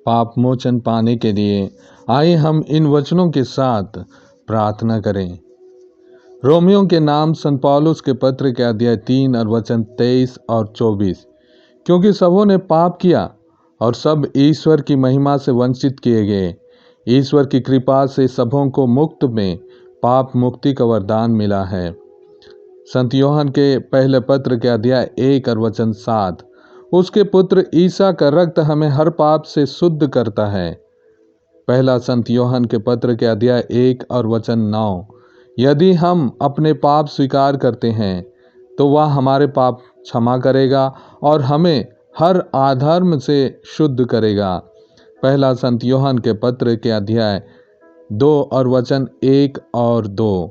पाप मोचन पाने के लिए आइए हम इन वचनों के साथ प्रार्थना करें। रोमियों के नाम संत पौलुस के पत्र के अध्याय 3 और वचन 23 और 24। क्योंकि सबों ने पाप किया और सब ईश्वर की महिमा से वंचित किए गए। ईश्वर की कृपा से सबों को मुक्त में पाप मुक्ति का वरदान मिला है। संत यूहन्ना के पहले पत्र के अध्याय 1 और वचन 7। उसके पुत्र ईसा का रक्त हमें हर पाप से शुद्ध करता है। पहला संत यूहन्ना के पत्र के अध्याय 1 और वचन 9। यदि हम अपने पाप स्वीकार करते हैं तो वह हमारे पाप क्षमा करेगा और हमें हर अधर्म से शुद्ध करेगा। पहला संत यूहन्ना के पत्र के अध्याय 2 और वचन 1 और 2।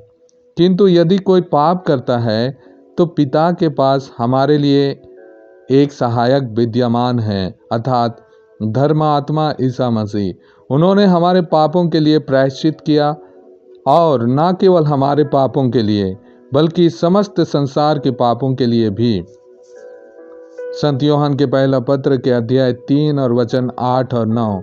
किंतु यदि कोई पाप करता है तो पिता के पास हमारे लिए एक सहायक विद्यमान है, अर्थात धर्मात्मा ईसा मसीह। उन्होंने हमारे पापों के लिए प्रायश्चित किया और न केवल हमारे पापों के लिए बल्कि समस्त संसार के पापों के लिए भी। संत यूहन्ना के पहला पत्र के अध्याय 3 और वचन 8 और 9।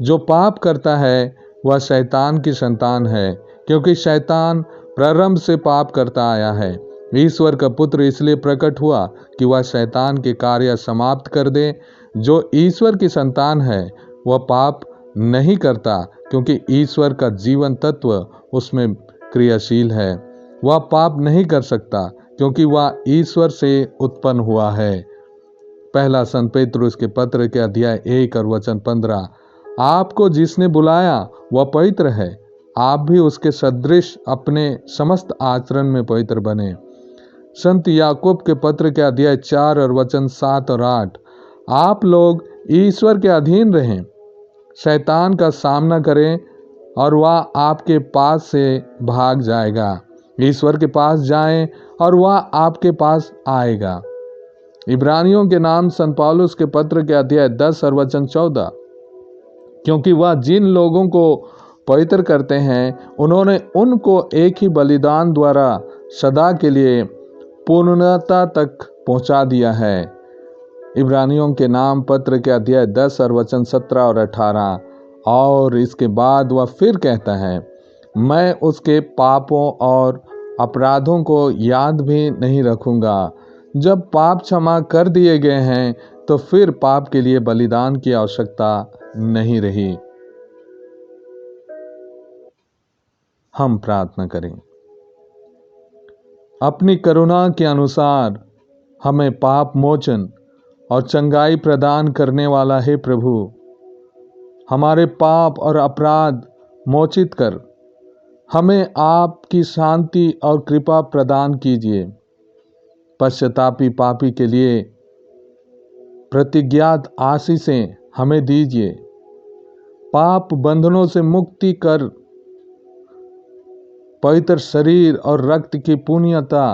जो पाप करता है वह शैतान की संतान है, क्योंकि शैतान प्रारंभ से पाप करता आया है। ईश्वर का पुत्र इसलिए प्रकट हुआ कि वह शैतान के कार्य समाप्त कर दे। जो ईश्वर की संतान है वह पाप नहीं करता, क्योंकि ईश्वर का जीवन तत्व उसमें क्रियाशील है। वह पाप नहीं कर सकता क्योंकि वह ईश्वर से उत्पन्न हुआ है। पहला संत पेतरुस के पत्र के अध्याय 1 और वचन 15। आपको जिसने बुलाया वह पवित्र है, आप भी उसके सदृश अपने समस्त आचरण में पवित्र बने। संत याकूब के पत्र के अध्याय 4 और वचन 7 और 8। आप लोग ईश्वर के अधीन रहें, शैतान का सामना करें और वह आपके पास से भाग जाएगा। ईश्वर के पास जाएं और वह आपके पास आएगा। इब्रानियों के नाम संत पौलुस के पत्र के अध्याय 10 और वचन 14। क्योंकि वह जिन लोगों को पवित्र करते हैं उन्होंने उनको एक ही बलिदान द्वारा सदा के लिए पूर्णता तक पहुंचा दिया है। इब्रानियों के नाम पत्र के अध्याय 10 और वचन 17 और 18। और इसके बाद वह फिर कहता है, मैं उसके पापों और अपराधों को याद भी नहीं रखूंगा। जब पाप क्षमा कर दिए गए हैं तो फिर पाप के लिए बलिदान की आवश्यकता नहीं रही। हम प्रार्थना करें। अपनी करुणा के अनुसार हमें पाप मोचन और चंगाई प्रदान करने वाला है प्रभु, हमारे पाप और अपराध मोचित कर हमें आपकी शांति और कृपा प्रदान कीजिए। पश्चातापी पापी के लिए प्रतिज्ञात आशीषें हमें दीजिए। पाप बंधनों से मुक्ति कर पवित्र शरीर और रक्त की पुण्यता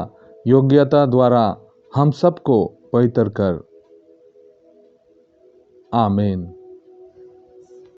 योग्यता द्वारा हम सबको पवित्र कर। आमीन।